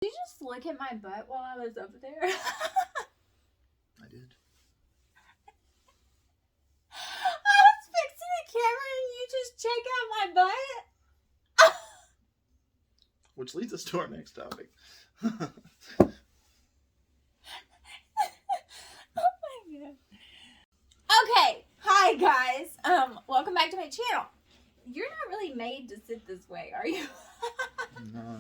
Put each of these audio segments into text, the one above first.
Did you just look at my butt while I was over there? I did. I was fixing the camera and you just check out my butt? Which leads us to our next topic. Oh my god. Okay, hi guys. Welcome back to my channel. You're not really made to sit this way, are you? No.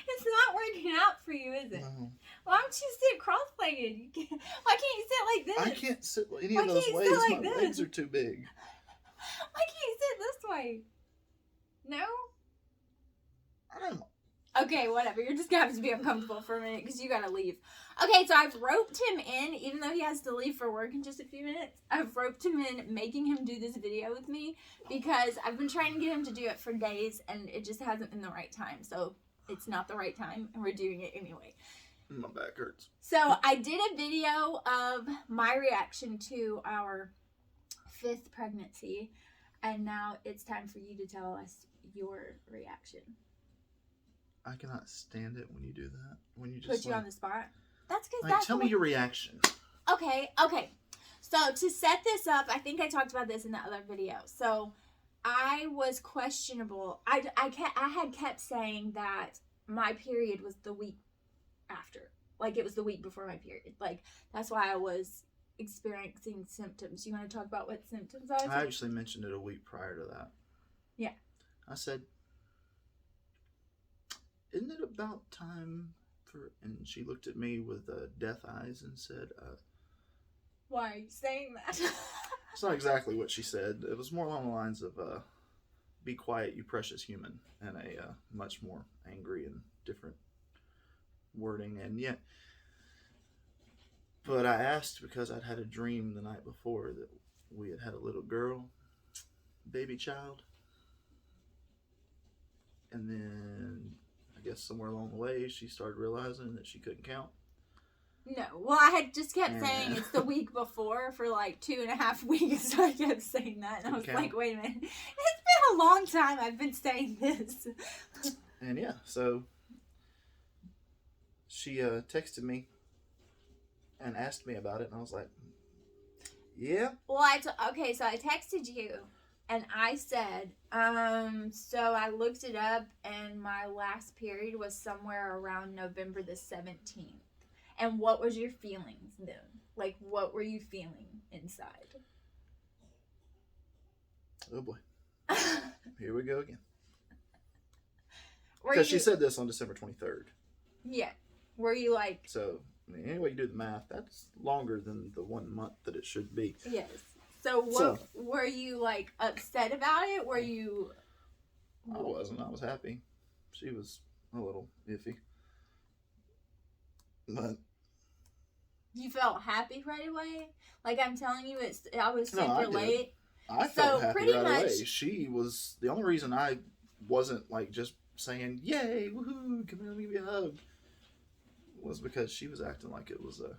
It's not working out for you, is it? No. Why don't you sit cross-legged? Why can't you sit like this? I can't sit any Why of those can't you ways. sit like My this? legs are too big. Why can't you sit this way? No? I don't know. Okay, whatever. You're just gonna have to be uncomfortable for a minute because you gotta leave. Okay, so I've roped him in, even though he has to leave for work in just a few minutes. I've roped him in, making him do this video with me because I've been trying to get him to do it for days and it just hasn't been the right time. So it's not the right time and we're doing it anyway. My back hurts. So I did a video of my reaction to our 5th pregnancy, and now it's time for you to tell us your reaction. I cannot stand it when you do that. When you just Put you on the spot. That's because like, that's tell me your reaction. Okay. So to set this up, I think I talked about this in the other video. So I was questionable. I had kept saying that my period was the week after. Like, it was the week before my period. Like, that's why I was experiencing symptoms. You want to talk about what symptoms I was? I actually mentioned it a week prior to that. Yeah. I said, isn't it about time for... And she looked at me with death eyes and said, Why are you saying that? it's not exactly what she said. It was more along the lines of, be quiet, you precious human, and a much more angry and different wording. And yet, but I asked because I'd had a dream the night before that we had a little girl, baby child, and then I guess somewhere along the way she started realizing that she couldn't count. No, well, I had just kept saying it's the week before for like 2.5 weeks. So I kept saying that, and I was like, wait a minute. It's been a long time I've been saying this. And yeah, so she texted me and asked me about it, and I was like, yeah. Well, okay, so I texted you, and I said, so I looked it up, and my last period was somewhere around November the 17th. And what was your feelings then? Like, what were you feeling inside? Oh boy. Here we go again. Because she said this on December 23rd. Yeah. Were you like... So, I mean, anyway you do the math, that's longer than the 1 month that it should be. Yes. So, were you, like, upset about it? Were you... I wasn't. I was happy. She was a little iffy. But... You felt happy right away? Like, I'm telling you, I was super late. I felt happy right away. She was... The only reason I wasn't, like, just saying, yay, woohoo, come here, let me give you a hug, was because she was acting like it was a...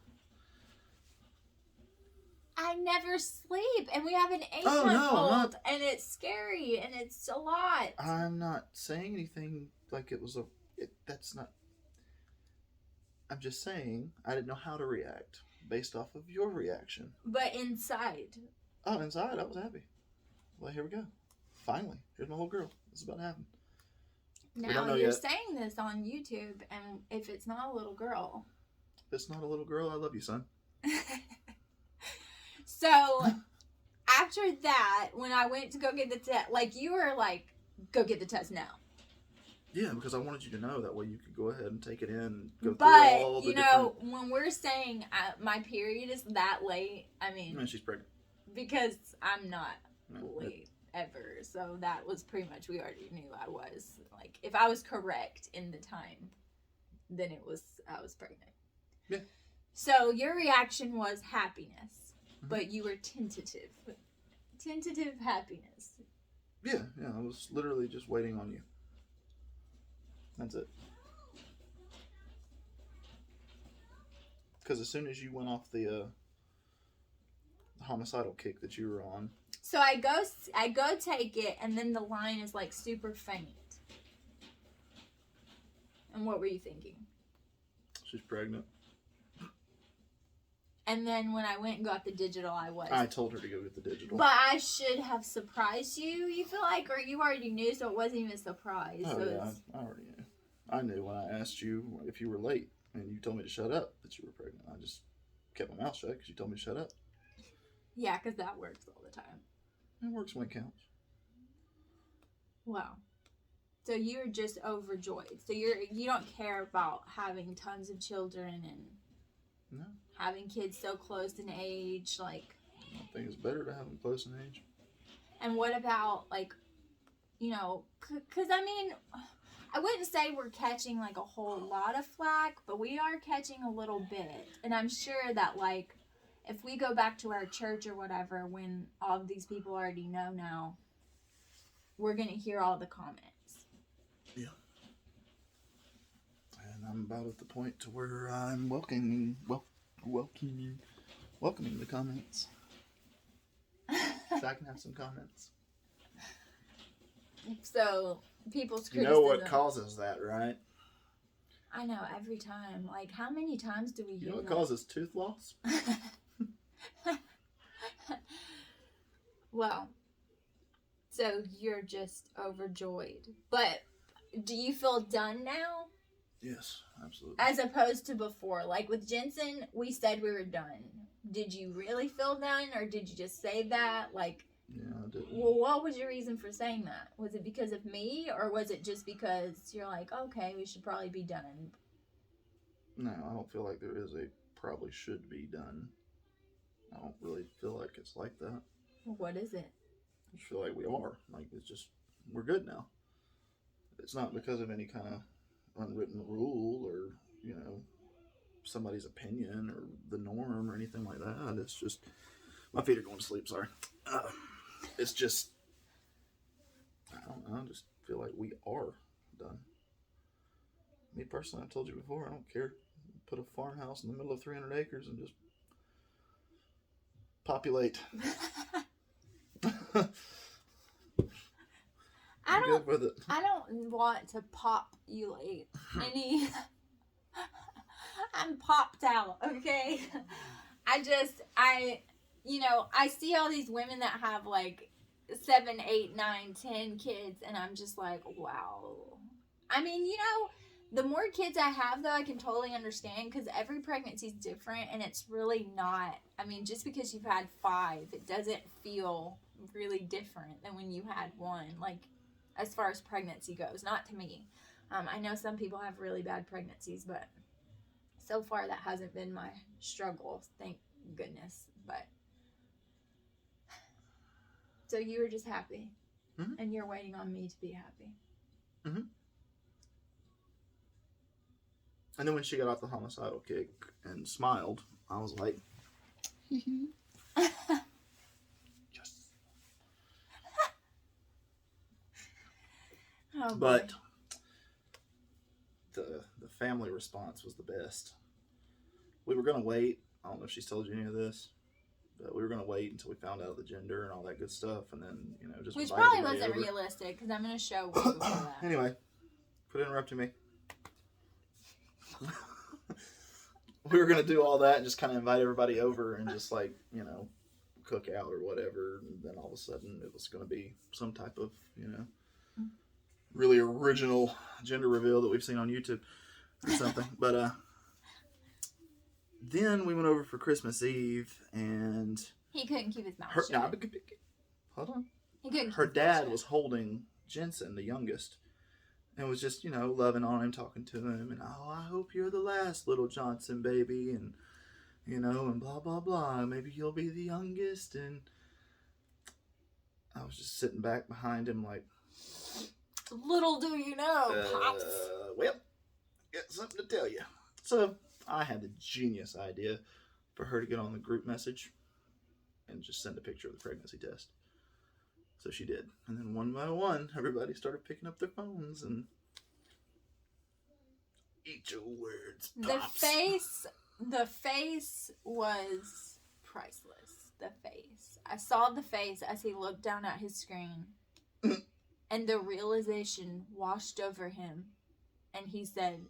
I never sleep, and we have an 8-month-old, and it's scary, and it's a lot. I'm not saying anything like it was a... that's not... I'm just saying I didn't know how to react based off of your reaction. But inside... Oh, inside, I was happy. Well, here we go. Finally, here's my little girl. This is about to happen. Now you're saying this on YouTube, and if it's not a little girl... If it's not a little girl, I love you, son. So, after that, when I went to go get the test, like, you were like, go get the test now. Yeah, because I wanted you to know, that way you could go ahead and take it in and go through all the you know, when we're saying my period is that late, I mean... she's pregnant. Because I'm not late ever, so that was pretty much, we already knew I was. Like, if I was correct in the time, then I was pregnant. Yeah. So your reaction was happiness, but you were tentative. Tentative happiness. Yeah, I was literally just waiting on you. That's it. Because as soon as you went off the homicidal kick that you were on. So I go take it, and then the line is like super faint. And what were you thinking? She's pregnant. And then when I went and got the digital, I told her to go get the digital. But I should have surprised you, you feel like? Or you already knew, so it wasn't even a surprise. Oh, so yeah, I already knew. I knew when I asked you if you were late, and you told me to shut up that you were pregnant. I just kept my mouth shut because you told me to shut up. Yeah, because that works all the time. It works when it counts. Wow. So you're just overjoyed. So you don't care about having tons of children and no. Having kids so close in age, like. I think it's better to have them close in age. And what about, like, you know, because I mean, I wouldn't say we're catching like a whole lot of flack, but we are catching a little bit. And I'm sure that, like, if we go back to our church or whatever, when all of these people already know now, we're going to hear all the comments. Yeah. And I'm about at the point to where I'm welcoming the comments. So I can have some comments. So, people's criticism. You know what causes that, right? I know, every time. Like, how many times do we hear that? You know what causes tooth loss? Well, so you're just overjoyed. But do you feel done now? Yes, absolutely. As opposed to before. Like with Jensen, we said we were done. Did you really feel done, or did you just say that? Like, yeah, I did. Well, what was your reason for saying that? Was it because of me, or was it just because you're like, okay, we should probably be done? No, I don't feel like there is a probably should be done. I don't really feel like it's like that. What is it? I just feel like we are. Like, it's just, we're good now. It's not because of any kind of unwritten rule or, you know, somebody's opinion or the norm or anything like that. It's just, my feet are going to sleep, sorry. It's just, I don't know, I just feel like we are done. Me personally, I've told you before, I don't care. Put a farmhouse in the middle of 300 acres and just populate. I don't want to populate any. I'm popped out, okay? You know, I see all these women that have like 7, 8, 9, 10 kids, and I'm just like, wow. I mean, you know, the more kids I have, though, I can totally understand, because every pregnancy is different, and it's really not. I mean, just because you've had 5, it doesn't feel really different than when you had 1. Like, as far as pregnancy goes, not to me. I know some people have really bad pregnancies, but so far that hasn't been my struggle, thank goodness. But so you were just happy, mm-hmm. and you're waiting on me to be happy. Mm-hmm. And then when she got off the homicidal kick and smiled, I was like, yes. Oh, but the family response was the best. We were going to wait. I don't know if she's told you any of this, but we were going to wait until we found out the gender and all that good stuff, and then, you know, just which probably wasn't realistic, because I'm going to show you before that. Anyway, quit interrupting me. We were going to do all that and just kind of invite everybody over and just, like, you know, cook out or whatever. And then all of a sudden it was going to be some type of, you know, really original gender reveal that we've seen on YouTube or something. But then we went over for Christmas Eve, and he couldn't keep his mouth shut. Hold on. He couldn't. Her dad was holding Jensen, the youngest, and was just, you know, loving on him, talking to him, and, oh, I hope you're the last little Johnson baby, and, you know, and blah, blah, blah. Maybe you'll be the youngest. And I was just sitting back behind him like, little do you know, Pops. Well, got something to tell you. So I had the genius idea for her to get on the group message and just send a picture of the pregnancy test. So she did. And then one by one, everybody started picking up their phones and eat your words, Pops. The face was priceless. The face. I saw the face as he looked down at his screen. And the realization washed over him. And he said,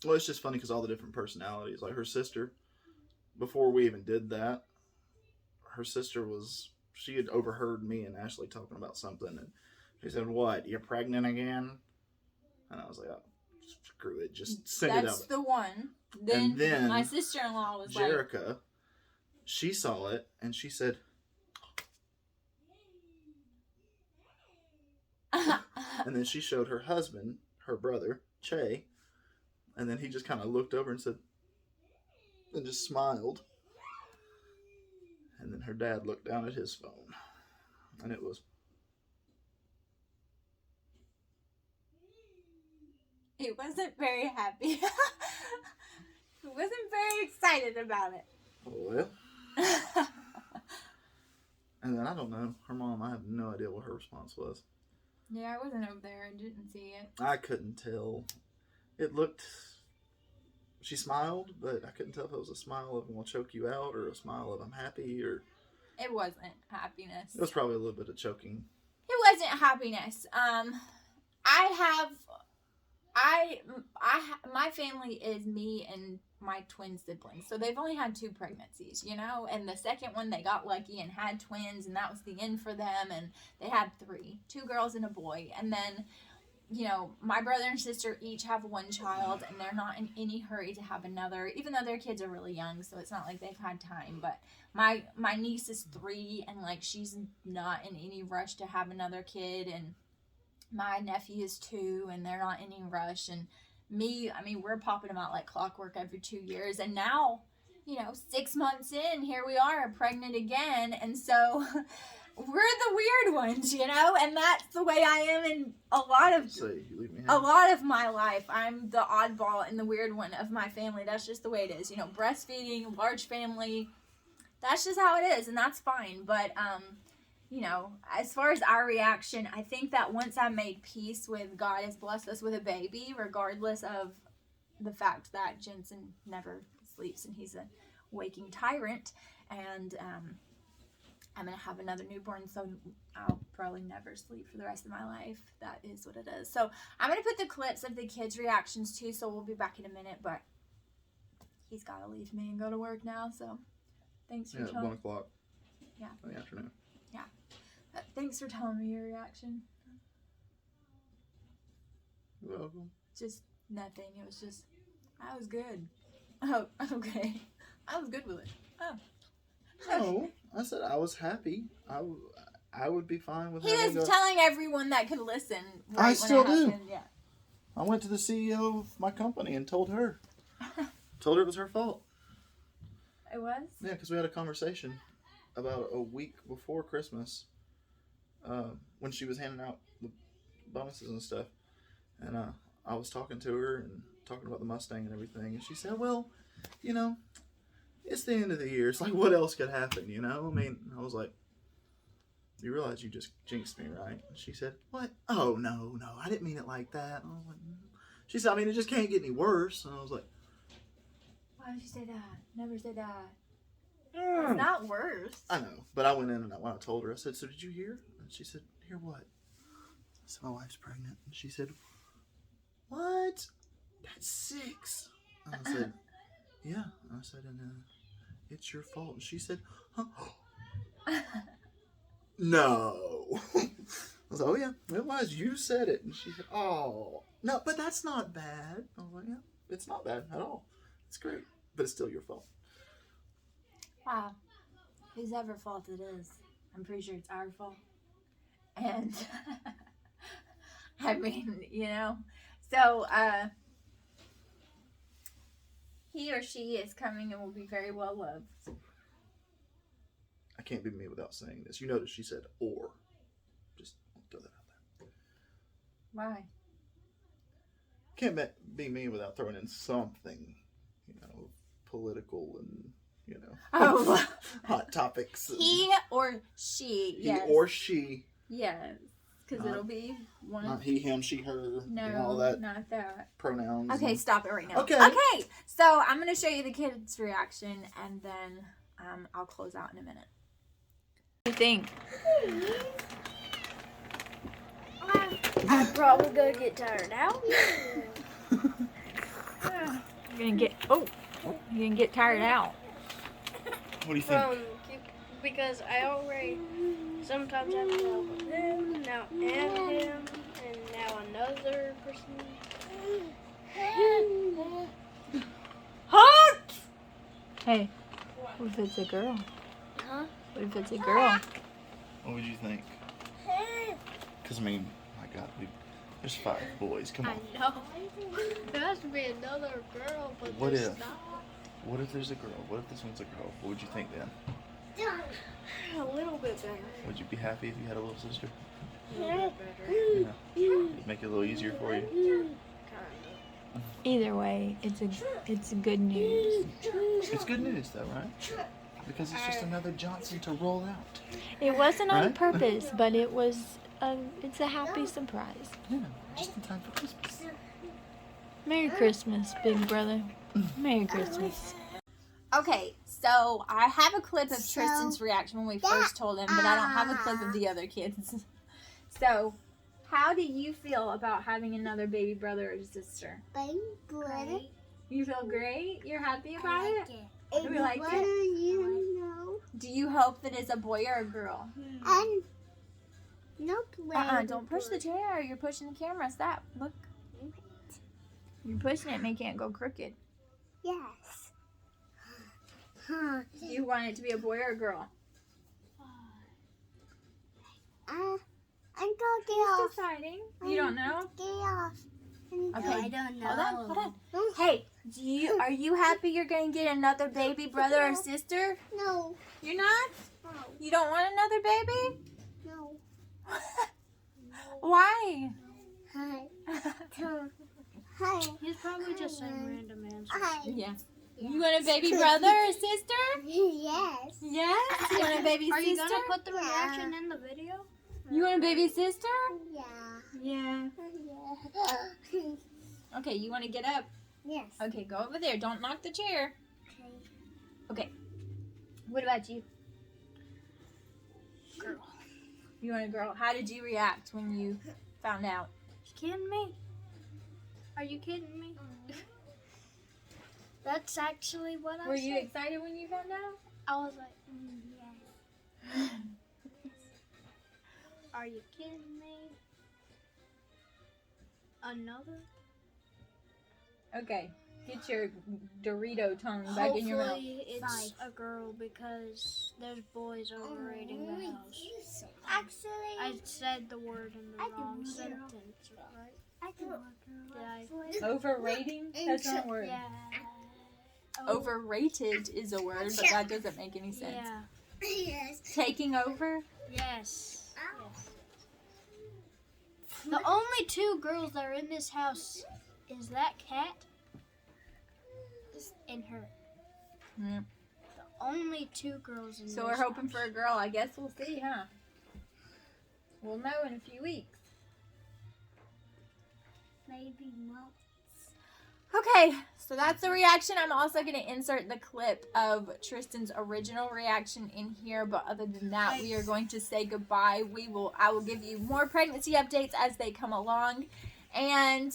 Well, it's just funny because all the different personalities. Like her sister, before we even did that, her sister she had overheard me and Ashley talking about something, and she said, "What? You're pregnant again?" And I was like, "Oh, screw it, just send it out." That's the one. And then my sister-in-law was Jerica, she saw it and she said, and then she showed her husband, her brother, Che, and then he just kind of looked over and said, and just smiled. And then her dad looked down at his phone, and it was, he wasn't very happy. He wasn't very excited about it. well. And then I don't know, her mom, I have no idea what her response was. Yeah, I wasn't over there. I didn't see it. I couldn't tell. It looked, she smiled, but I couldn't tell if it was a smile of "I'm gonna choke you out" or a smile of "I'm happy," or It wasn't happiness. it was probably a little bit of choking. It wasn't happiness. My family is me and my twin siblings. So they've only had 2 pregnancies, you know? And the second one, they got lucky and had twins, and that was the end for them. And they had 3, 2 girls and a boy. And then, you know, my brother and sister each have 1 child, and they're not in any hurry to have another, even though their kids are really young, so it's not like they've had time. But my niece is 3, and, like, she's not in any rush to have another kid. And my nephew is 2, and they're not in any rush. And me, I mean, we're popping them out like clockwork every 2 years. And now, you know, 6 months in, here we are, pregnant again. And so we're the weird ones, you know? And that's the way I am in a lot of my life. I'm the oddball and the weird one of my family. That's just the way it is. You know, breastfeeding, large family, that's just how it is, and that's fine. But, you know, as far as our reaction, I think that once I made peace with God has blessed us with a baby, regardless of the fact that Jensen never sleeps and he's a waking tyrant, and I'm going to have another newborn, so I'll probably never sleep for the rest of my life. That is what it is. So I'm going to put the clips of the kids' reactions too, so we'll be back in a minute, but he's got to leave me and go to work now, so thanks for telling me. 1 o'clock. Yeah. In the afternoon. Yeah. Thanks for telling me your reaction. You're welcome. Just nothing. It was just, I was good. Oh, okay. I was good with it. Oh. No, I said I was happy. I would be fine with He having was telling everyone that could listen. Right I when still it do. happened. Yeah. I went to the CEO of my company and told her. Told her it was her fault. It was? Yeah, because we had a conversation about a week before Christmas when she was handing out the bonuses and stuff. And I was talking to her and talking about the Mustang and everything. And she said, well, you know, it's the end of the year. It's like, what else could happen, you know? I mean, I was like, you realize you just jinxed me, right? And she said, what? Oh, no, I didn't mean it like that. And I was like, she said, I mean, it just can't get any worse. And I was like, why did you say that? Never say that. It's not worse. I know, but I went in and when I told her, I said, so did you hear? And she said, hear what? I said, my wife's pregnant. And she said, what? That's 6. And I said, yeah. And I said, and it's your fault. And she said, huh? No. I was like, oh yeah, it was. You said it. And she said, oh, no, but that's not bad. I was like, yeah, it's not bad at all. It's great, but it's still your fault. Wow. Whosever fault it is, I'm pretty sure it's our fault. And, I mean, you know, so, he or she is coming and will be very well loved. I can't be me without saying this. You notice she said or. Just throw that out there. Why? Can't be me without throwing in something, you know, political and, you know, oh. hot topics. He or she, yes. He or she. Yes, because it'll be one Not he, him, she, her, no, and all that. Not that. Pronouns. Okay, stop it right now. Okay. Okay, so I'm going to show you the kids' reaction, and then I'll close out in a minute. What do you think? I'm probably gonna get tired out. You're gonna get tired out. What do you think? Because I already sometimes have to help with him, now and him, and now another person. Hot! Hey, what if it's a girl? Huh? What if it's a girl? What would you think? Because, I mean, my God, there's 5 boys. Come on. I know. There has to be another girl, but What there's if? not. What if there's a girl? What if this one's a girl? What would you think then? A little bit better. Would you be happy if you had a little sister? A little bit better. Yeah. It'd make it a little easier for you. Kind Either way, it's good news. It's good news, though, right? Because it's just another Johnson to roll out. It wasn't on Right? purpose, but it's a happy surprise. Yeah, just in time for Christmas. Merry Christmas, big brother. Merry Christmas. Okay, so I have a clip of Tristan's reaction when we first told him, but I don't have a clip of the other kids. So, how do you feel about having another baby brother or sister? of. You feel great? You're happy about it? We like What it. do you know? Do you hope that it's a boy or a girl? And no play. Don't push the chair. You're pushing the camera. Stop. Look. You're pushing it and it can't go crooked. Yes. Huh. You want it to be a boy or a girl? I'm gonna get off. Deciding. You don't know? Get off. Okay. I don't know. Hold on. Hey, are you happy you're gonna get another baby brother or sister? No. You're not? No. You don't want another baby? No. Why? Hi. Hi. He's probably just saying random answers. Hi. Yeah. You want a baby brother or sister? Yes. Yes. You want a baby Are sister? you gonna put the Yeah. reaction in the video? You want a baby sister? Yeah. Yeah. Yeah. Okay, you want to get up? Yes. Okay, go over there. Don't knock the chair. Okay. What about you? Girl. You want a girl? How did you react when you found out? You kidding me? Are you kidding me? That's actually what I Were said. you excited when you found out? I was like, yes. Are you kidding me? Another? Okay, get your Dorito tongue back in your mouth. Hopefully it's a girl because there's boys overrating the house. Actually, I said the word in the I wrong can sentence, right? I can Did I? Overrating? That's not a word. Yeah. Oh, Overrated is a word, but that doesn't make any sense. yeah. Yes. Taking over? Yes. Yes. The only 2 girls that are in this house is that cat and her. Yeah. The only 2 girls in this So we're hoping house. for a girl. I guess we'll see, huh? We'll know in a few weeks. Maybe not. Okay, so that's the reaction. I'm also going to insert the clip of Tristan's original reaction in here, but other than that, we are going to say goodbye. I will give you more pregnancy updates as they come along, and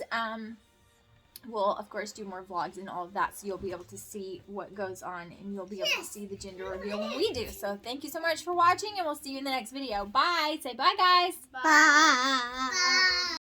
we'll of course do more vlogs and all of that, so you'll be able to see what goes on and you'll be able to see the gender reveal when we do. So thank you so much for watching, and we'll see you in the next video. Bye. Say bye, guys. Bye. Bye.